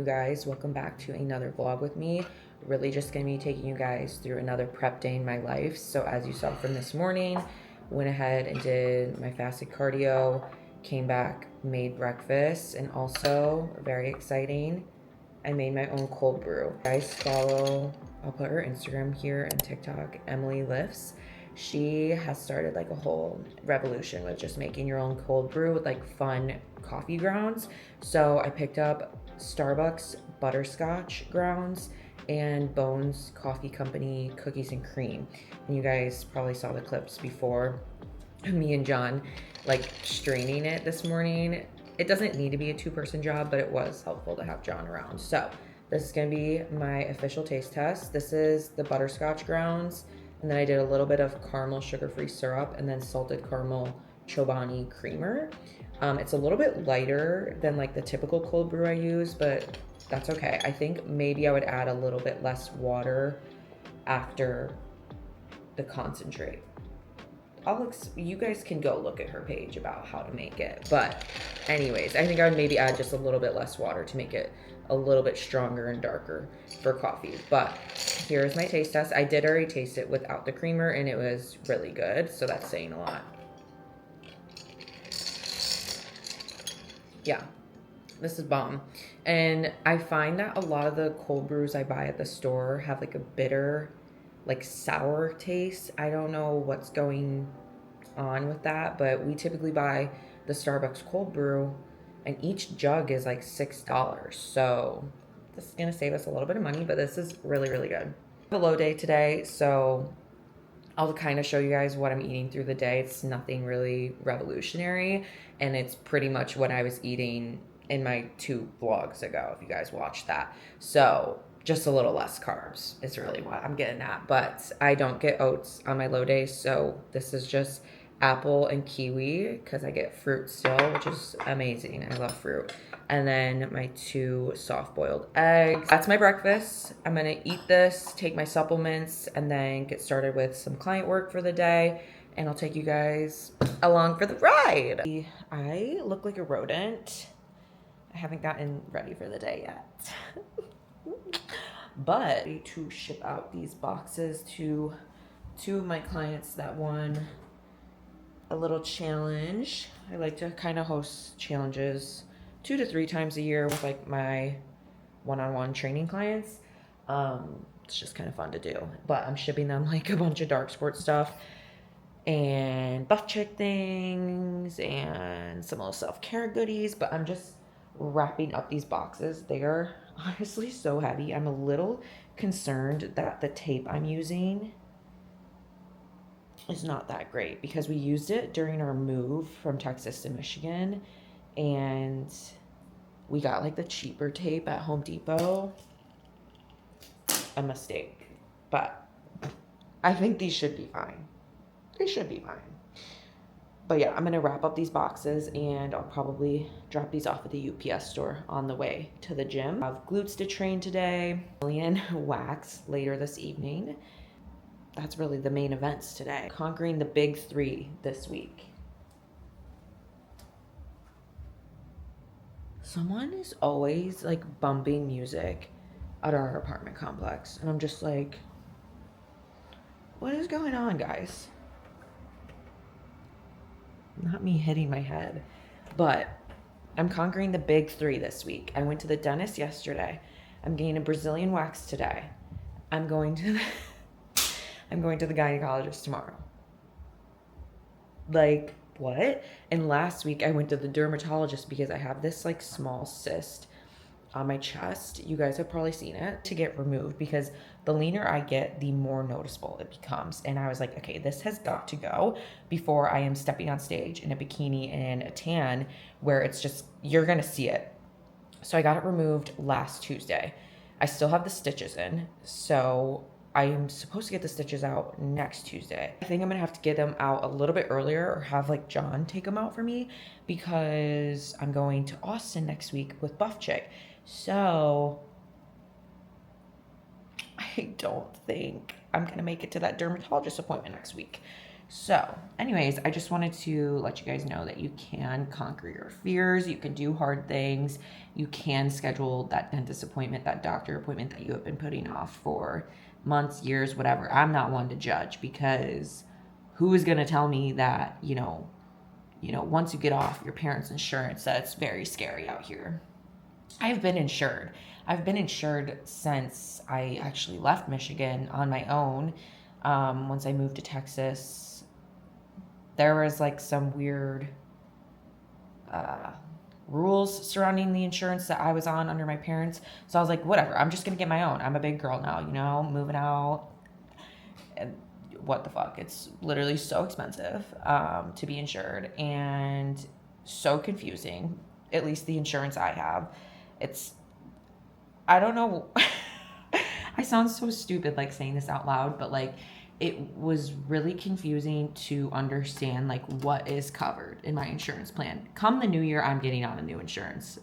guys, welcome back to another vlog with me. Really just gonna be taking you guys through another prep day in my life. So as you saw from this morning, went ahead and did my fasted cardio, came back, made breakfast, and also very exciting, I made my own cold brew. Guys, follow, I'll put her Instagram here and TikTok, Emily Lifts. She has started like a whole revolution with just making your own cold brew with like fun coffee grounds. So I picked up Starbucks butterscotch grounds and Bones Coffee Company cookies and cream. And you guys probably saw the clips before, me and John like straining it this morning. It doesn't need to be a two-person job, but it was helpful to have John around. So this is gonna be my official taste test. This is the butterscotch grounds, and then I did a little bit of caramel sugar-free syrup and then salted caramel Chobani creamer. It's a little bit lighter than like the typical cold brew I use, but that's okay. I think maybe I would add a little bit less water after the concentrate. You guys can go look at her page about how to make it. But anyways, I think I would maybe add just a little bit less water to make it a little bit stronger and darker for coffee. But here's my taste test. I did already taste it without the creamer and it was really good. So that's saying a lot. Yeah, this is bomb. And I find that a lot of the cold brews I buy at the store have like a bitter, like sour taste. I don't know what's going on with that, but we typically buy the Starbucks cold brew and each jug is like $6. So this is gonna save us a little bit of money, but this is really, really good. I have a low day today, so I'll kind of show you guys what I'm eating through the day. It's nothing really revolutionary, and it's pretty much what I was eating in my 2 vlogs ago, if you guys watched that. So just a little less carbs is really what I'm getting at. But I don't get oats on my low days, so this is just apple and kiwi because I get fruit still, which is amazing. I love fruit. And then my 2 soft-boiled eggs. That's my breakfast. I'm gonna eat this, take my supplements, and then get started with some client work for the day. And I'll take you guys along for the ride. I look like a rodent. I haven't gotten ready for the day yet. But to ship out these boxes to 2 of my clients that won a little challenge. I like to kind of host challenges 2 to 3 times a year with like my one-on-one training clients. It's just kind of fun to do. But I'm shipping them like a bunch of dark sport stuff and buff chick things and some little self-care goodies. But I'm just wrapping up these boxes. They are honestly so heavy. I'm a little concerned that the tape I'm using is not that great because we used it during our move from Texas to Michigan, and we got like the cheaper tape at Home Depot. A mistake, but I think these should be fine. They should be fine. But yeah, I'm gonna wrap up these boxes and I'll probably drop these off at the UPS store on the way to the gym. I have glutes to train today, million wax later this evening. That's really the main events today. Conquering the big 3 this week. Someone is always like bumping music at our apartment complex. And I'm just like, what is going on, guys? Not me hitting my head, but I'm conquering the big 3 this week. I went to the dentist yesterday. I'm getting a Brazilian wax today. I'm going to the gynecologist tomorrow. Like, what? And last week I went to the dermatologist because I have this like small cyst on my chest. You guys have probably seen it, to get removed because the leaner I get, the more noticeable it becomes. And I was like, okay, this has got to go before I am stepping on stage in a bikini and a tan where it's just, you're gonna see it. So I got it removed last Tuesday. I still have the stitches in, so I'm supposed to get the stitches out next Tuesday. I think I'm gonna have to get them out a little bit earlier or have like John take them out for me because I'm going to Austin next week with Buff Chick. So I don't think I'm gonna make it to that dermatologist appointment next week. So, anyways, I just wanted to let you guys know that you can conquer your fears. You can do hard things. You can schedule that dentist appointment, that doctor appointment that you have been putting off for months, years, whatever. I'm not one to judge, because who is going to tell me that, once you get off your parents' insurance, that it's very scary out here. I've been insured. I've been insured since I actually left Michigan on my own. Once I moved to Texas, there was like some weird rules surrounding the insurance that I was on under my parents. So I was like, whatever, I'm just going to get my own. I'm a big girl now, moving out. And what the fuck? It's literally so expensive to be insured and so confusing, at least the insurance I have. I don't know. I sound so stupid like saying this out loud, but like it was really confusing to understand like what is covered in my insurance plan. Come the new year, I'm getting on a new insurance.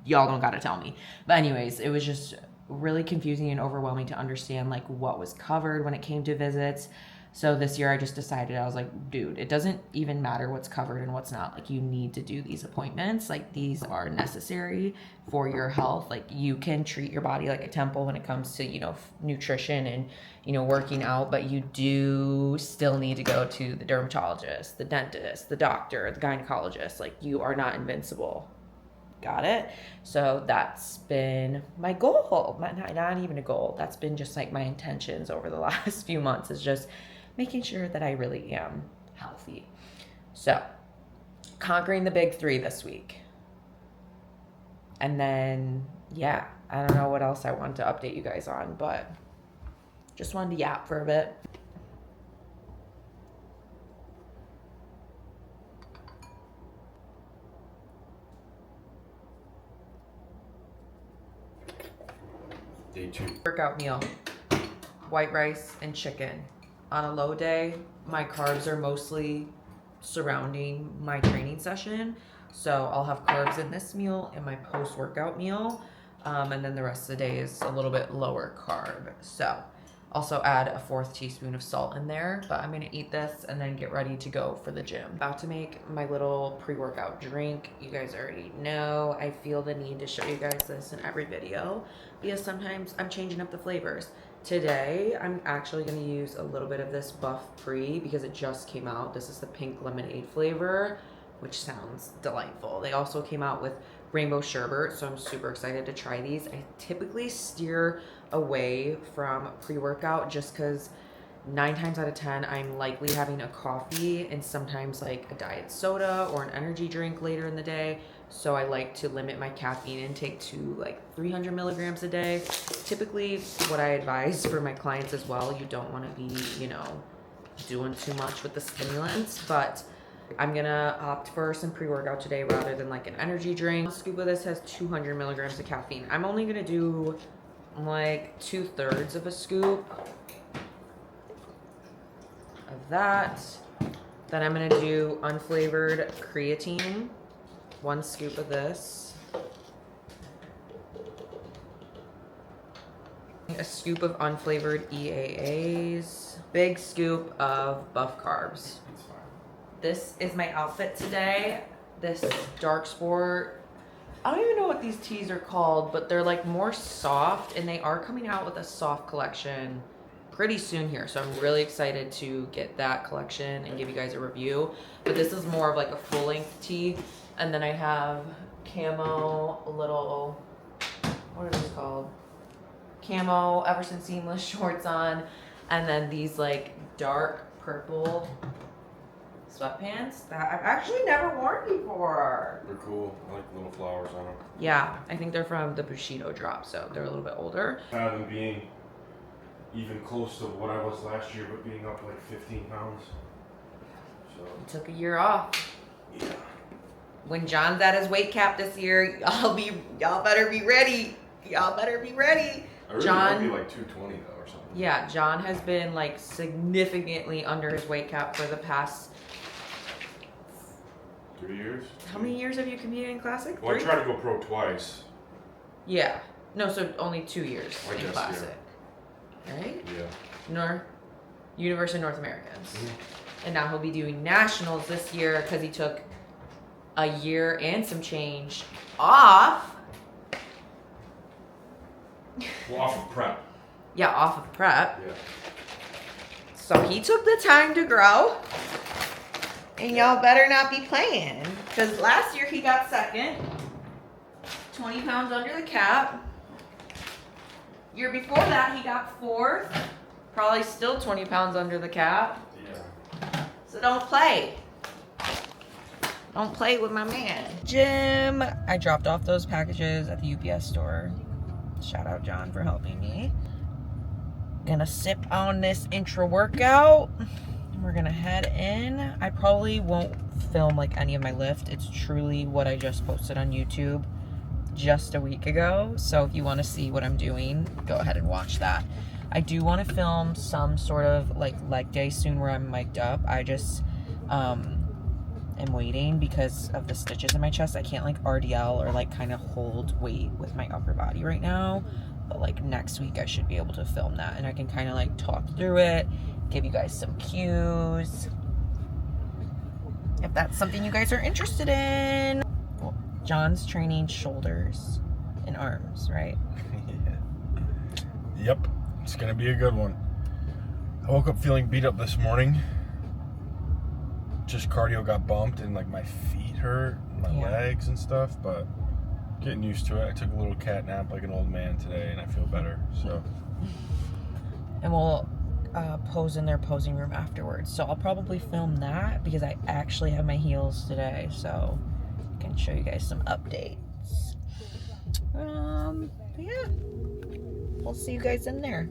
Y'all don't gotta tell me. But anyways, it was just really confusing and overwhelming to understand like what was covered when it came to visits. So this year I just decided, I was like, dude, it doesn't even matter what's covered and what's not. Like, you need to do these appointments. Like, these are necessary for your health. Like, you can treat your body like a temple when it comes to, nutrition and, working out, but you do still need to go to the dermatologist, the dentist, the doctor, the gynecologist. Like, you are not invincible. Got it? So that's been my goal. Not even a goal. That's been just like my intentions over the last few months, is just making sure that I really am healthy. So, conquering the big 3 this week. And then, I don't know what else I wanted to update you guys on, but just wanted to yap for a bit. Day 2. Workout meal, white rice and chicken. On a low day, my carbs are mostly surrounding my training session. So I'll have carbs in this meal and my post-workout meal. And then the rest of the day is a little bit lower carb. So also add a 4th teaspoon of salt in there. But I'm going to eat this and then get ready to go for the gym. About to make my little pre-workout drink. You guys already know I feel the need to show you guys this in every video, because sometimes I'm changing up the flavors. Today, I'm actually going to use a little bit of this Buff Pre because it just came out. This is the pink lemonade flavor, which sounds delightful. They also came out with rainbow sherbet, so I'm super excited to try these. I typically steer away from pre-workout just because 9 times out of 10, I'm likely having a coffee and sometimes like a diet soda or an energy drink later in the day. So I like to limit my caffeine intake to like 300 milligrams a day. Typically what I advise for my clients as well, you don't want to be, doing too much with the stimulants, but I'm gonna opt for some pre-workout today rather than like an energy drink. A scoop of this has 200 milligrams of caffeine. I'm only gonna do like 2/3 of a scoop of that. Then I'm gonna do unflavored creatine, 1 scoop of this, a scoop of unflavored EAAs, big scoop of buff carbs. This is my outfit today. This dark sport, I don't even know what these tees are called, but they're like more soft, and they are coming out with a soft collection pretty soon here. So I'm really excited to get that collection and give you guys a review. But this is more of like a full length tee. And then I have camo, little, what are these called? Camo Everson seamless shorts on. And then these like dark purple sweatpants that I've actually never worn before. They're cool. I like the little flowers on them. Yeah, I think they're from the Bushido drop, so they're a little bit older. Them being even close to what I was last year, but being up like 15 pounds. So I took a year off. yeah. When John's at his weight cap this year, y'all better be ready. Y'all better be ready. I really John, might be like 220 though or something. Yeah, John has been like significantly under his weight cap for the past 3 years. How many years have you competed in Classic? Well, 3? I tried to go pro twice. Yeah. No, so only 2 years I in guess, Classic. Right? Yeah. Universe of North Americans. Mm-hmm. And now he'll be doing nationals this year because he took a year and some change off. Well, off of prep. Yeah, off of prep. Yeah. So he took the time to grow. And y'all better not be playing. Because last year he got second. 20 pounds under the cap. Year before that he got fourth. Probably still 20 pounds under the cap. Yeah. So don't play. Don't play with my man. Jim. I dropped off those packages at the UPS store. Shout out John for helping me. Gonna sip on this intra workout. We're gonna head in. I probably won't film like any of my lift. It's truly what I just posted on YouTube just a week ago. So if you want to see what I'm doing, go ahead and watch that. I do want to film some sort of like leg day soon where I'm mic'd up. I just am waiting because of the stitches in my chest. I can't like RDL or like kind of hold weight with my upper body right now. But like next week I should be able to film that and I can kind of like talk through it, give you guys some cues if that's something you guys are interested in. Well, John's training shoulders and arms, right? Yeah. Yep, it's gonna be a good one. I woke up feeling beat up this morning. Just cardio got bumped and like my feet hurt, my legs and stuff, but getting used to it. I took a little cat nap like an old man today and I feel better, so. And we'll pose in their posing room afterwards. So I'll probably film that because I actually have my heels today, so I can show you guys some updates. But yeah, we'll see you guys in there.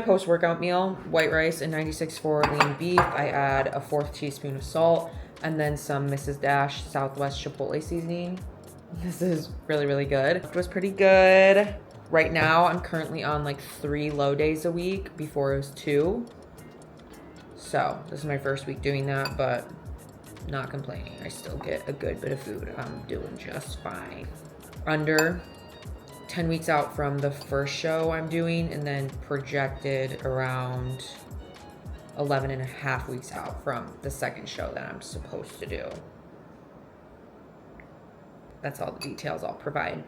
Post-workout meal, white rice and 96.4 lean beef. I add a 1/4 teaspoon of salt and then some Mrs. Dash Southwest Chipotle seasoning. This is really, really good. It was pretty good. Right now, I'm currently on like 3 low days a week. Before it was 2. So this is my first week doing that, but not complaining. I still get a good bit of food. I'm doing just fine. Under 10 weeks out from the first show I'm doing, and then projected around 11.5 weeks out from the second show that I'm supposed to do. That's all the details I'll provide.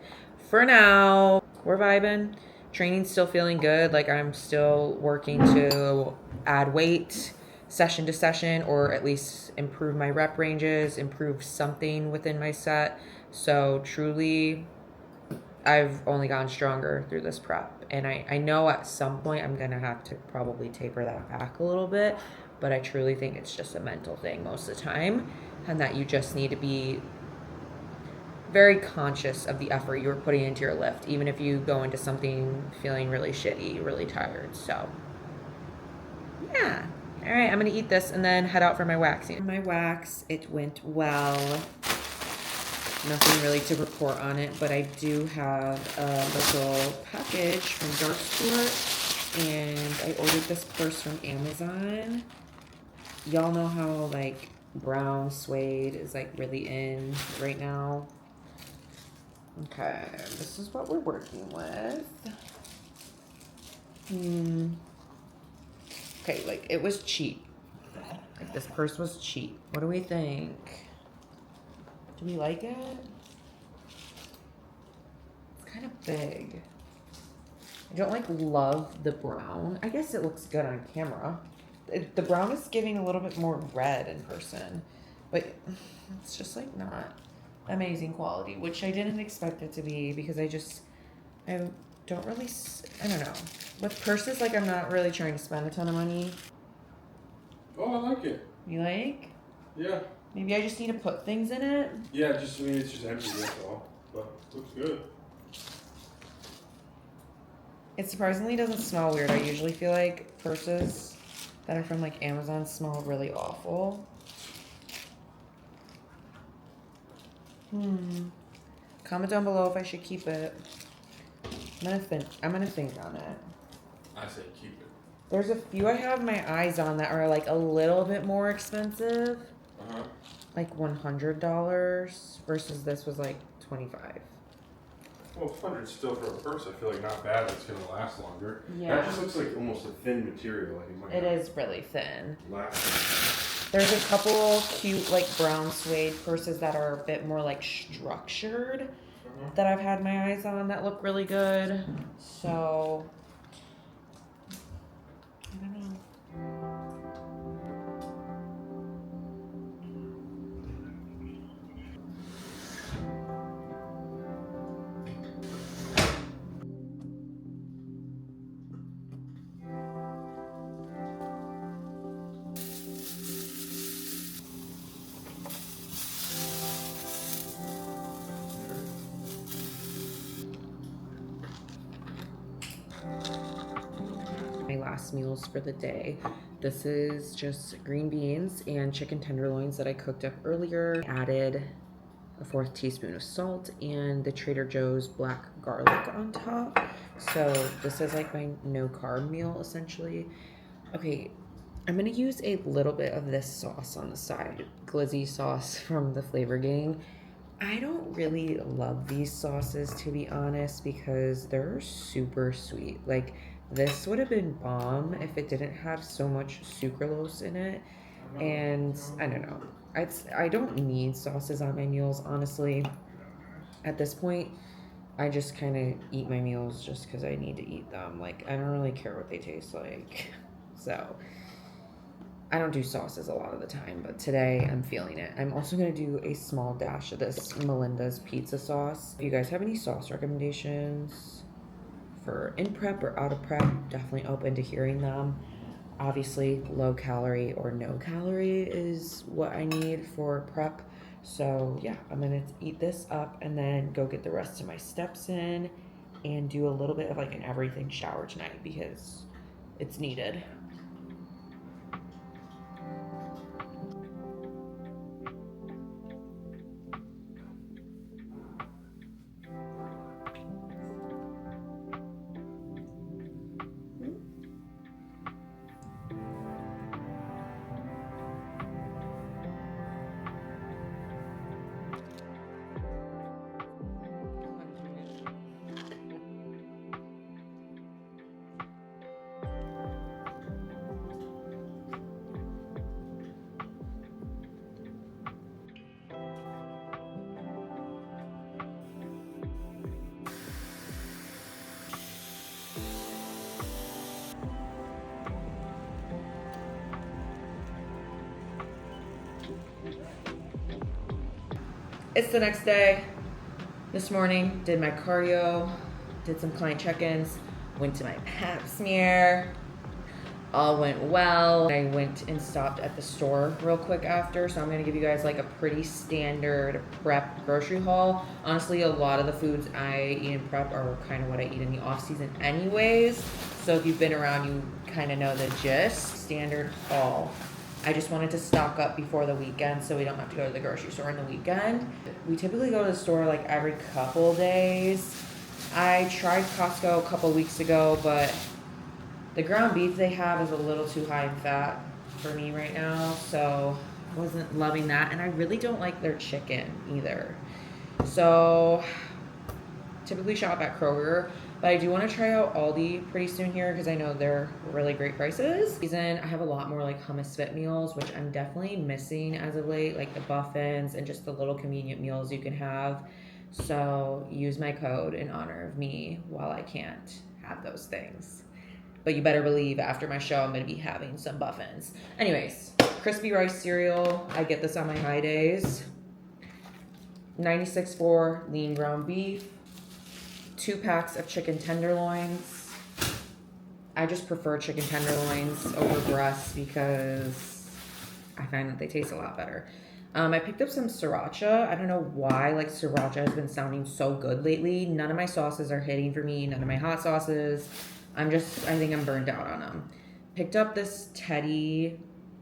For now, we're vibing. Training's still feeling good. Like I'm still working to add weight session to session, or at least improve my rep ranges, improve something within my set. So truly, I've only gotten stronger through this prep. And I know at some point I'm going to have to probably taper that back a little bit, but I truly think it's just a mental thing most of the time, and that you just need to be very conscious of the effort you're putting into your lift, even if you go into something feeling really shitty, really tired. So yeah. All right, I'm gonna eat this and then head out for my waxing. My wax, it went well. Nothing really to report on it, but I do have a little package from Dark Sport, and I ordered this purse from Amazon. Y'all know how like brown suede is like really in right now. Okay, this is what we're working with. Okay, like it was cheap. Like this purse was cheap. What do we think? Do we like it? It's kind of big. I don't like love the brown. I guess it looks good on camera. The brown is giving a little bit more red in person, but it's just like not amazing quality, which I didn't expect it to be because I don't really, I don't know. With purses, like I'm not really trying to spend a ton of money. Oh, I like it. You like? Yeah. Maybe I just need to put things in it. Yeah, just I mean it's just empty, that's all. But looks good. It surprisingly doesn't smell weird. I usually feel like purses that are from like Amazon smell really awful. Comment down below if I should keep it. I'm gonna think on it. I say keep it. There's a few I have my eyes on that are like a little bit more expensive. Like $100 versus this was like $25. Well, 100 still for a purse. I feel like not bad. It's gonna last longer. Yeah. That just looks like almost a thin material. Like it might It is really thin. last. There's a couple cute like brown suede purses that are a bit more like structured that I've had my eyes on that look really good. So I don't know. My last meals for the day. This is just green beans and chicken tenderloins that I cooked up earlier. Added a 4th teaspoon of salt and the Trader Joe's black garlic on top. So this is like my no carb meal essentially. Okay, I'm gonna use a little bit of this sauce on the side, glizzy sauce from the Flavor Gang. I don't really love these sauces to be honest because they're super sweet. Like this would have been bomb if it didn't have so much sucralose in it. And I don't know. I don't need sauces on my meals, honestly. At this point, I just kind of eat my meals just because I need to eat them. Like, I don't really care what they taste like. So, I don't do sauces a lot of the time, but today I'm feeling it. I'm also going to do a small dash of this Melinda's pizza sauce. If you guys have any sauce recommendations for in prep or out of prep, definitely open to hearing them. Obviously, low calorie or no calorie is what I need for prep. So yeah, I'm gonna eat this up and then go get the rest of my steps in and do a little bit of like an everything shower tonight because it's needed. It's the next day. This morning, did my cardio, did some client check-ins, went to my pap smear. All went well. I went and stopped at the store real quick after, so I'm gonna give you guys like a pretty standard prep grocery haul. Honestly, a lot of the foods I eat in prep are kind of what I eat in the off season anyways. So if you've been around, you kind of know the gist. Standard haul. I just wanted to stock up before the weekend so we don't have to go to the grocery store on the weekend. We typically go to the store like every couple days. I tried Costco a couple weeks ago, but the ground beef they have is a little too high in fat for me right now, so I wasn't loving that. And I really don't like their chicken either. So typically shop at Kroger, but I do want to try out Aldi pretty soon here because I know they're really great prices. I have a lot more like hummus fit meals, which I'm definitely missing as of late, like the muffins and just the little convenient meals you can have. So use my code in honor of me while I can't have those things. But you better believe after my show, I'm going to be having some muffins. Anyways, crispy rice cereal. I get this on my high days. 96.4 lean ground beef. 2 packs of chicken tenderloins. I just prefer chicken tenderloins over breasts because I find that they taste a lot better. I picked up some sriracha. I don't know why, like sriracha has been sounding so good lately. None of my sauces are hitting for me. None of my hot sauces. I think I'm burned out on them. Picked up this Teddy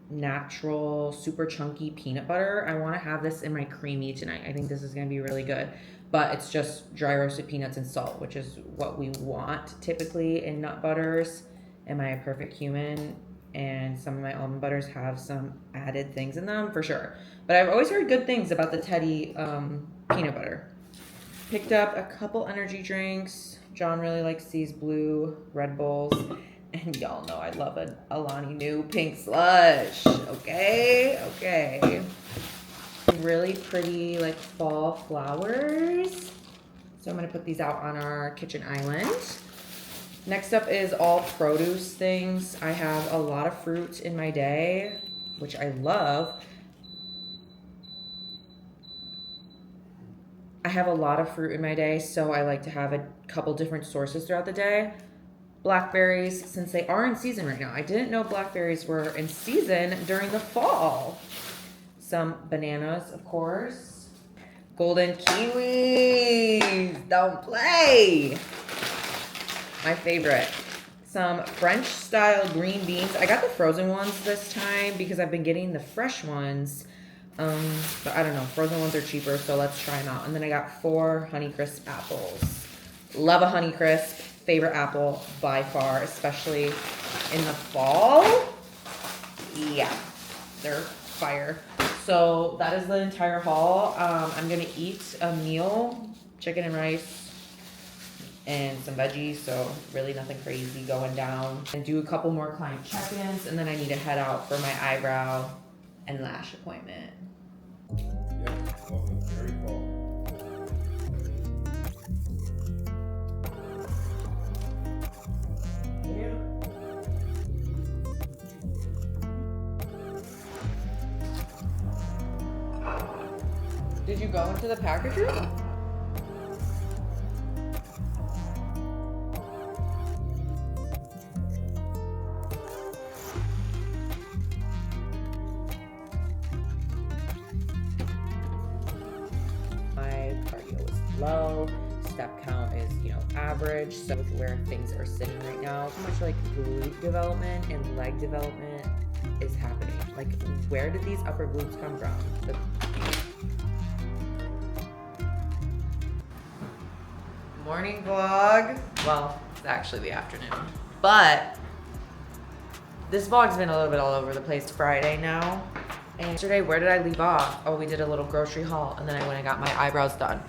natural super chunky peanut butter. I want to have this in my creamy tonight. I think this is going to be really good. But it's just dry roasted peanuts and salt, which is what we want typically in nut butters. Am I a perfect human? And some of my almond butters have some added things in them for sure. But I've always heard good things about the Teddy peanut butter. Picked up a couple energy drinks. John really likes these blue Red Bulls. And y'all know I love an Alani Nu pink slush. Okay. Really pretty like fall flowers. So I'm gonna put these out on our kitchen island. Next up is all produce things. I have a lot of fruit in my day, which I love. I have a lot of fruit in my day, so I like to have a couple different sources throughout the day. Blackberries, since they are in season right now. I didn't know blackberries were in season during the fall. Some bananas, of course. Golden kiwis, don't play. My favorite. Some French style green beans. I got the frozen ones this time because I've been getting the fresh ones. But I don't know, frozen ones are cheaper, so let's try them out. And then I got 4 Honeycrisp apples. Love a Honeycrisp, favorite apple by far, especially in the fall. Yeah, they're fire. So that is the entire haul. I'm gonna eat a meal, chicken and rice and some veggies, so really nothing crazy going down. And do a couple more client check-ins, and then I need to head out for my eyebrow and lash appointment. Yeah, very fall. Did you go into the package room? My cardio is low. Step count is, average. So with where things are sitting right now, how much like glute development and leg development is happening? Like, where did these upper glutes come from? Morning vlog. Well, it's actually the afternoon, but this vlog's been a little bit all over the place. Friday now, and yesterday, where did I leave off? Oh, we did a little grocery haul, and then I went and got my eyebrows done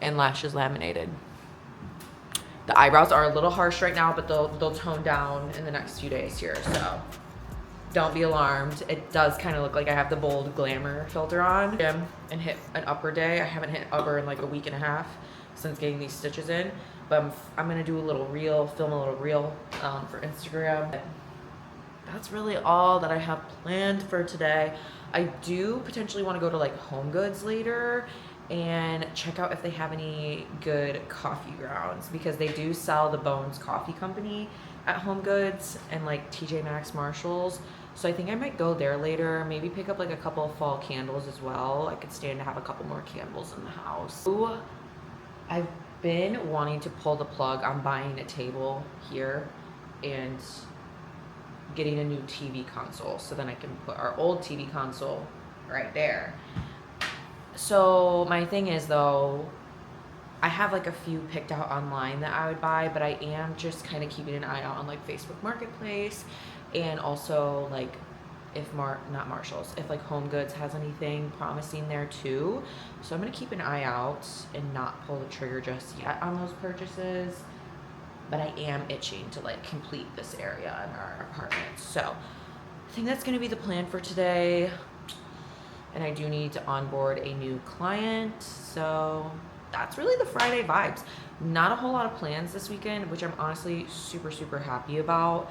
and lashes laminated. The eyebrows are a little harsh right now, but they'll tone down in the next few days here, so don't be alarmed. It does kind of look like I have the bold glamour filter on. And hit an upper day. I haven't hit upper in like a week and a half since getting these stitches in, but I'm gonna do a little reel, film a little reel for Instagram. That's really all that I have planned for today. I do potentially want to go to like Home Goods later and check out if they have any good coffee grounds, because they do sell the Bones Coffee Company at Home Goods and like TJ Maxx, Marshalls. So I think I might go there later, maybe pick up like a couple of fall candles as well. I could stand to have a couple more candles in the house. Ooh, I've been wanting to pull the plug on buying a table here and getting a new TV console, so then I can put our old TV console right there. So my thing is though, I have like a few picked out online that I would buy, but I am just kind of keeping an eye out on like Facebook Marketplace, and also like if not Marshalls, if like Home Goods has anything promising there too. So I'm gonna keep an eye out and not pull the trigger just yet on those purchases. But I am itching to like complete this area in our apartment. So I think that's gonna be the plan for today. And I do need to onboard a new client. So that's really the Friday vibes. Not a whole lot of plans this weekend, which I'm honestly super, super happy about.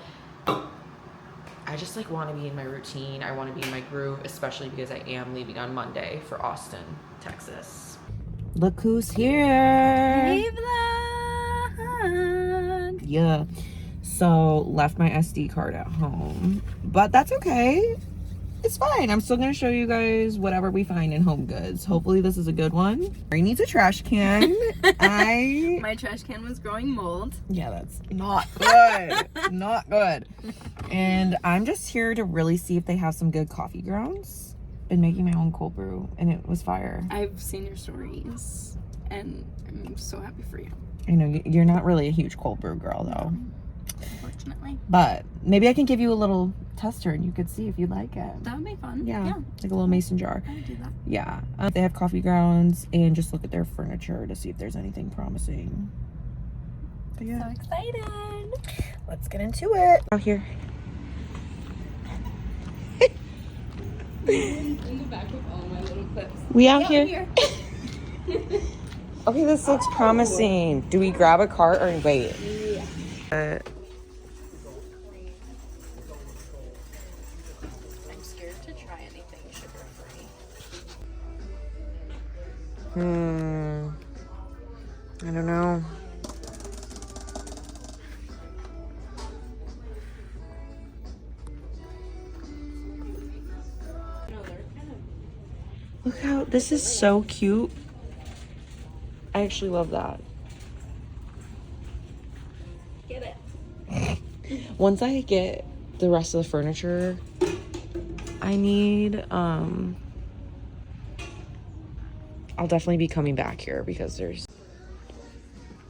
I just like want to be in my routine. I want to be in my groove, especially because I am leaving on Monday for Austin, Texas. Look who's here. Hey vlog. Yeah. So left my SD card at home, but that's okay. It's fine. I'm still gonna show you guys whatever we find in Home Goods. Hopefully this is a good one. He needs a trash can. My trash can was growing mold. Yeah, that's not good. Not good. And I'm just here to really see if they have some good coffee grounds. Been making my own cold brew and it was fire. I've seen your stories and I'm so happy for you. I know you're not really a huge cold brew girl though. Unfortunately. But maybe I can give you a little tester and you could see if you like it. That would be fun. Yeah. Like a little mason jar. I would do that. Yeah. They have coffee grounds and just look at their furniture to see if there's anything promising. But yeah. So excited. Let's get into it. Out here. In the back of all my little clips. We out here. Okay, this looks promising. Do we grab a cart or wait? Yeah. I'm scared to try anything sugar-free. I don't know. Look how this is so cute. I actually love that. Get Once I get the rest of the furniture I need, I'll definitely be coming back here because there's...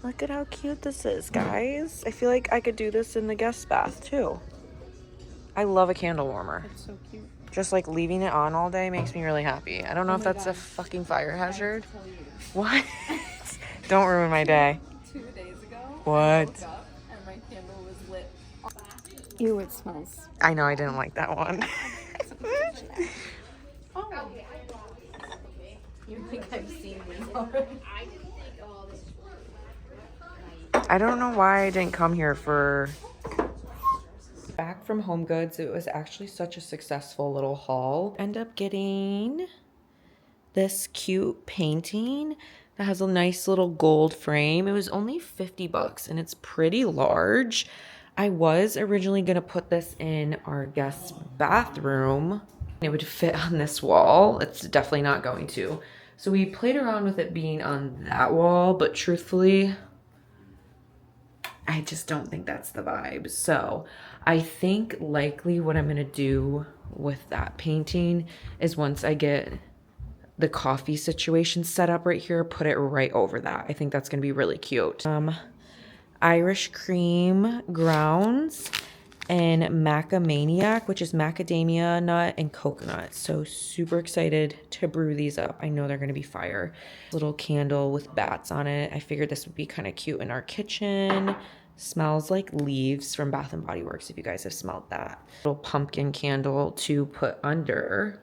Look at how cute this is, guys. I feel like I could do this in the guest bath too. I love a candle warmer. It's so cute. Just like leaving it on all day makes me really happy. I don't know if that's a fucking fire hazard. What? Don't ruin my day. 2 days ago, What? I woke up and my candle was lit. Ew, it smells. I know, I didn't like that one. Oh. You think I've seen this already? I don't know why I didn't come here for... Back from Home Goods, it was actually such a successful little haul. End up getting this cute painting that has a nice little gold frame. It was only 50 bucks and it's pretty large. I was originally gonna put this in our guest bathroom. It would fit on this wall. It's definitely not going to. So we played around with it being on that wall, but truthfully, I just don't think that's the vibe. So I think likely what I'm gonna do with that painting is once I get the coffee situation set up right here, put it right over that. I think that's gonna be really cute. Irish cream grounds and macadamia, which is macadamia nut and coconut. So super excited to brew these up. I know they're gonna be fire. Little candle with bats on it. I figured this would be kind of cute in our kitchen. Smells like leaves from Bath and Body Works, if you guys have smelled that. Little pumpkin candle to put under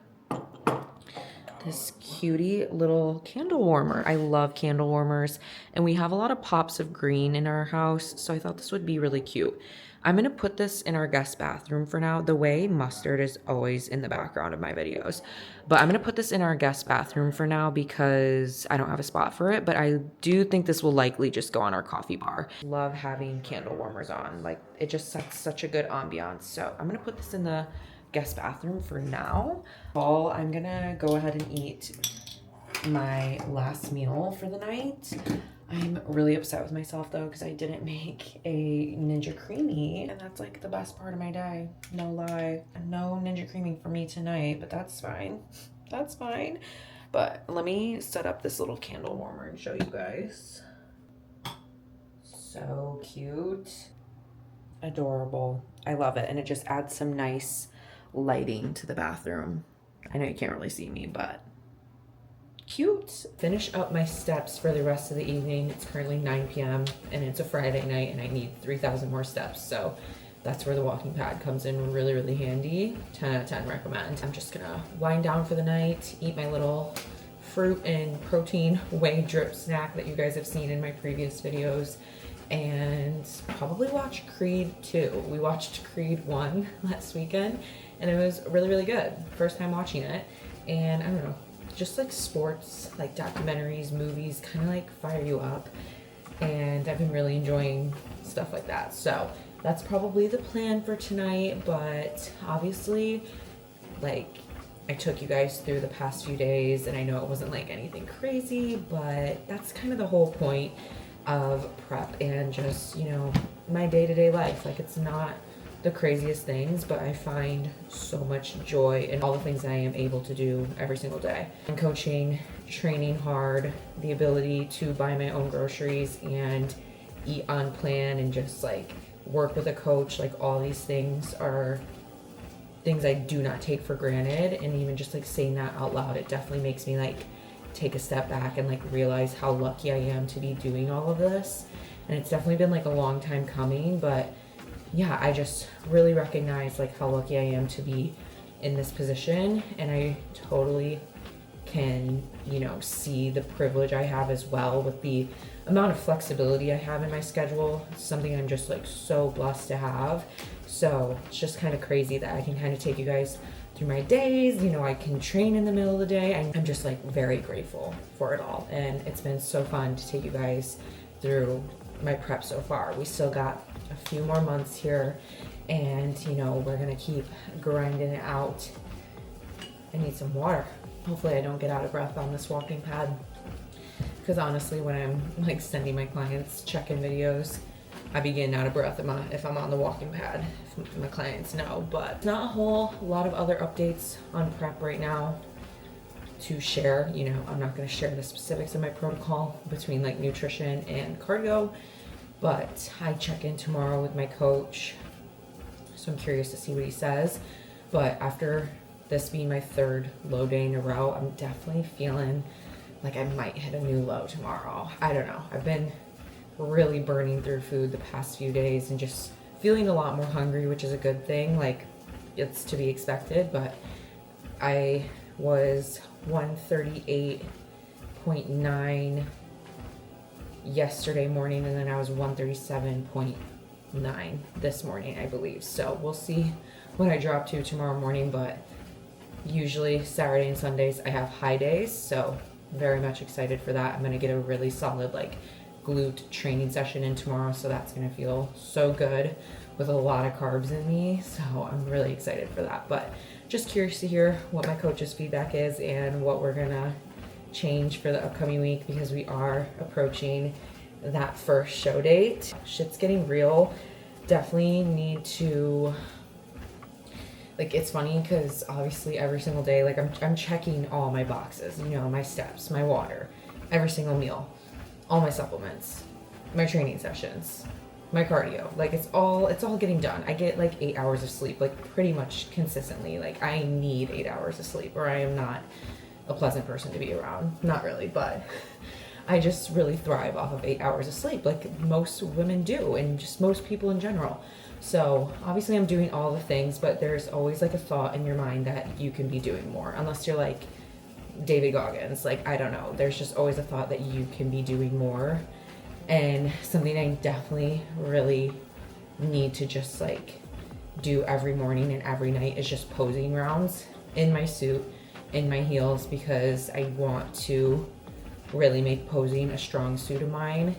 this cutie little candle warmer. I love candle warmers, and we have a lot of pops of green in our house, so I thought this would be really cute. I'm gonna put this in our guest bathroom for now. The way mustard is always in the background of my videos, but I'm gonna put this in our guest bathroom for now because I don't have a spot for it, but I do think this will likely just go on our coffee bar. Love having candle warmers on. Like, it just sets such a good ambiance. So I'm gonna put this in the guest bathroom for now. I'm gonna go ahead and eat my last meal for the night. I'm really upset with myself though because I didn't make a Ninja Creamy, and that's like the best part of my day. No lie. No Ninja Creaming for me tonight, but that's fine. That's fine. But let me set up this little candle warmer and show you guys. So cute. Adorable. I love it. And it just adds some nice lighting to the bathroom. I know you can't really see me, but cute. Finish up my steps for the rest of the evening. It's currently 9 p.m. and it's a Friday night and I need 3,000 more steps. So that's where the walking pad comes in really, really handy. 10 out of 10 recommend. I'm just gonna wind down for the night, eat my little fruit and protein whey drip snack that you guys have seen in my previous videos, and probably watch Creed 2. We watched Creed 1 last weekend and it was really, really good. First time watching it, and I don't know, just like sports, like documentaries, movies, kind of like fire you up, and I've been really enjoying stuff like that. So that's probably the plan for tonight, but obviously, like, I took you guys through the past few days and I know it wasn't like anything crazy, but that's kind of the whole point of prep and just, you know, my day-to-day life. Like, it's not the craziest things, but I find so much joy in all the things I am able to do every single day. And coaching, training hard, the ability to buy my own groceries and eat on plan and just like work with a coach, like all these things are things I do not take for granted. And even just like saying that out loud, it definitely makes me like take a step back and like realize how lucky I am to be doing all of this. And it's definitely been like a long time coming, but yeah, I just really recognize like how lucky I am to be in this position, and I totally can, you know, see the privilege I have as well with the amount of flexibility I have in my schedule. It's something I'm just like so blessed to have. So it's just kind of crazy that I can kind of take you guys through my days. You know, I can train in the middle of the day. I'm just like very grateful for it all, and it's been so fun to take you guys through my prep so far. We still got a few more months here, and you know, we're gonna keep grinding it out. I need some water. Hopefully I don't get out of breath on this walking pad, because honestly, when I'm like sending my clients check-in videos, I be getting out of breath if I'm on the walking pad, if my clients know. But not a whole lot of other updates on prep right now to share. You know, I'm not going to share the specifics of my protocol between like nutrition and cardio, but I check in tomorrow with my coach, so I'm curious to see what he says. But after this being my third low day in a row, I'm definitely feeling like I might hit a new low tomorrow. I don't know. I've been really burning through food the past few days and just feeling a lot more hungry, which is a good thing. Like, it's to be expected, but I was 138.9 yesterday morning, and then I was 137.9 this morning, I believe. So we'll see what I drop to tomorrow morning, but usually Saturday and Sundays I have high days, so very much excited for that. I'm going to get a really solid like glute training session in tomorrow, so that's going to feel so good with a lot of carbs in me, so I'm really excited for that. But just curious to hear what my coach's feedback is and what we're going to change for the upcoming week, because we are approaching that first show date. Shit's getting real. Definitely need to, like, it's funny because obviously every single day, like, I'm checking all my boxes, you know, my steps, my water, every single meal, all my supplements, my training sessions, my cardio. Like, it's all getting done. I get like 8 hours of sleep, like pretty much consistently. Like, I need 8 hours of sleep or I am not a pleasant person to be around. Not really, but I just really thrive off of 8 hours of sleep, like most women do, and just most people in general. So obviously I'm doing all the things, but there's always like a thought in your mind that you can be doing more, unless you're like David Goggins. Like, I don't know, there's just always a thought that you can be doing more. And something I definitely really need to just like do every morning and every night is just posing rounds in my suit, in my heels, because I want to really make posing a strong suit of mine.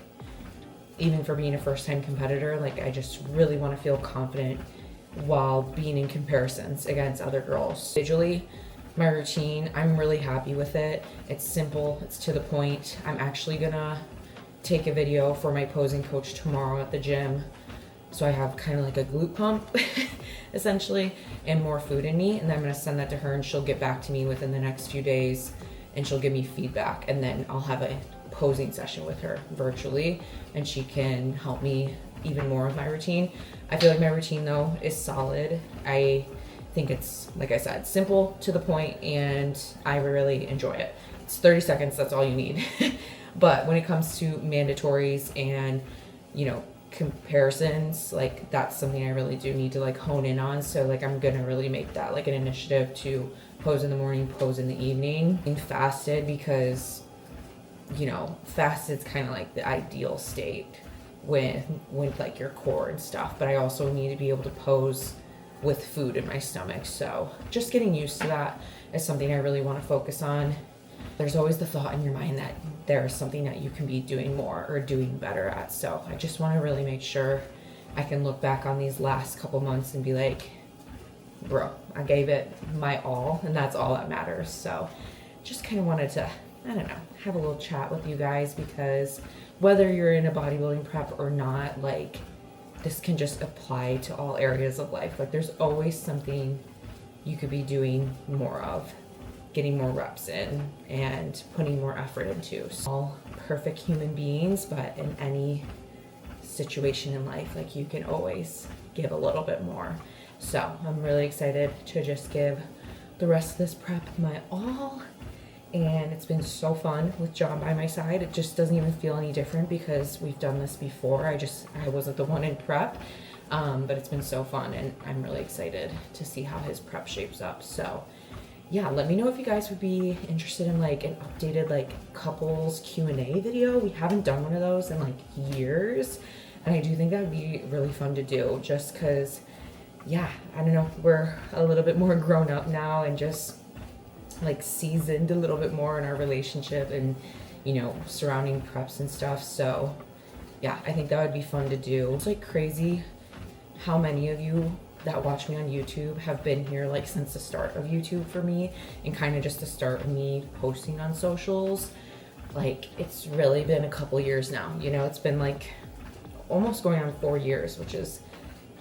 Even for being a first-time competitor, like, I just really want to feel confident while being in comparisons against other girls. Visually, my routine, I'm really happy with it. It's simple, it's to the point. I'm actually gonna take a video for my posing coach tomorrow at the gym. So I have kind of like a glute pump essentially, and more food in me. And then I'm gonna send that to her and she'll get back to me within the next few days and she'll give me feedback. And then I'll have a posing session with her virtually and she can help me even more with my routine. I feel like my routine though is solid. I think it's, like I said, simple, to the point, and I really enjoy it. It's 30 seconds, that's all you need. But when it comes to mandatories and, you know, comparisons, like that's something I really do need to like hone in on. So like I'm gonna really make that like an initiative to pose in the morning, pose in the evening. And fasted because, you know, fasted's kind of like the ideal state with like your core and stuff, but I also need to be able to pose with food in my stomach. So just getting used to that is something I really want to focus on. There's always the thought in your mind that there's something that you can be doing more or doing better at. So I just want to really make sure I can look back on these last couple months and be like, bro, I gave it my all, and that's all that matters. So just kind of wanted to, I don't know, have a little chat with you guys, because whether you're in a bodybuilding prep or not, like this can just apply to all areas of life. Like there's always something you could be doing more of, getting more reps in and putting more effort into. So all perfect human beings, but in any situation in life, like you can always give a little bit more. So I'm really excited to just give the rest of this prep my all. And it's been so fun with John by my side. It just doesn't even feel any different because we've done this before. I wasn't the one in prep, but it's been so fun, and I'm really excited to see how his prep shapes up. So yeah, let me know if you guys would be interested in like an updated like couples Q&A video. We haven't done one of those in like years, and I do think that would be really fun to do, just because, yeah, I don't know, we're a little bit more grown up now and just like seasoned a little bit more in our relationship and, you know, surrounding preps and stuff. So yeah, I think that would be fun to do. It's like crazy how many of you that watch me on YouTube have been here like since the start of YouTube for me, and kind of just the start of me posting on socials. Like it's really been a couple years now, you know, it's been like almost going on 4 years, which is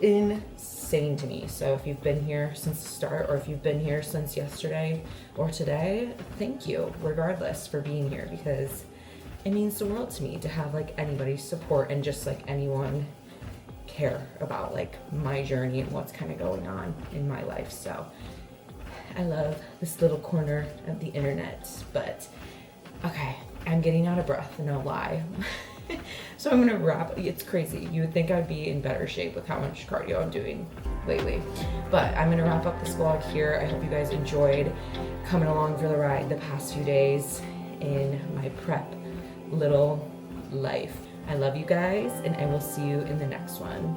insane to me. So if you've been here since the start, or if you've been here since yesterday or today, thank you regardless for being here, because it means the world to me to have like anybody's support and just like anyone care about like my journey and what's kind of going on in my life. So I love this little corner of the internet. But okay, I'm getting out of breath, no lie. So I'm gonna wrap. It's crazy. You would think I'd be in better shape with how much cardio I'm doing lately. But I'm gonna wrap up this vlog here. I hope you guys enjoyed coming along for the ride the past few days in my prep little life. I love you guys, and I will see you in the next one.